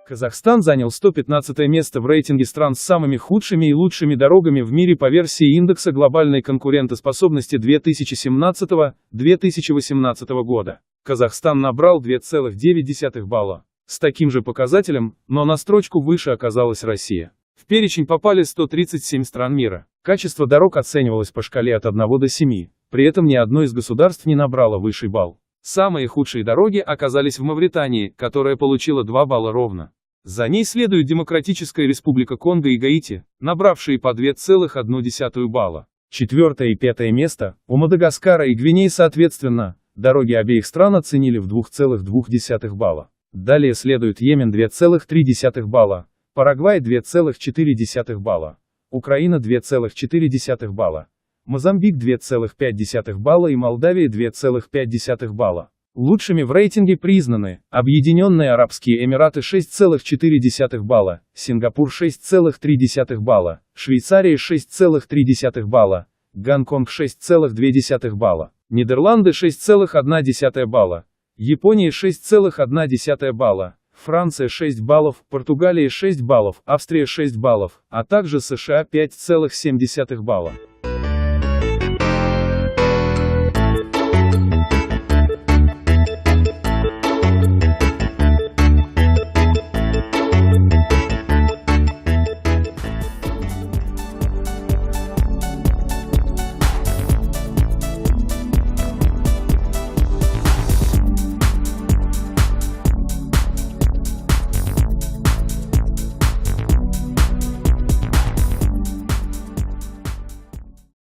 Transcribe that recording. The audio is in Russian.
Казахстан занял 115 место в рейтинге стран с самыми худшими и лучшими дорогами в мире по версии индекса глобальной конкурентоспособности 2017-2018 года. Казахстан набрал 2,9 балла. С таким же показателем, но на строчку выше оказалась Россия. В перечень попали 137 стран мира. Качество дорог оценивалось по шкале от 1 до 7, при этом ни одно из государств не набрало высший балл. Самые худшие дороги оказались в Мавритании, которая получила 2 балла ровно. За ней следует Демократическая Республика Конго и Гаити, набравшие по 2,1 балла. 4 и 5 место у Мадагаскара и Гвинеи соответственно, дороги обеих стран оценили в 2,2 балла. Далее следует Йемен 2,3 балла, Парагвай 2,4 балла, Украина 2,4 балла, Мозамбик 2,5 балла и Молдавия 2,5 балла. Лучшими в рейтинге признаны Объединенные Арабские Эмираты 6,4 балла, Сингапур 6,3 балла, Швейцария 6,3 балла, Гонконг 6,2 балла, Нидерланды 6,1 балла, Япония 6,1 балла, Франция 6 баллов, Португалия 6 баллов, Австрия 6 баллов, а также США 5,7 балла.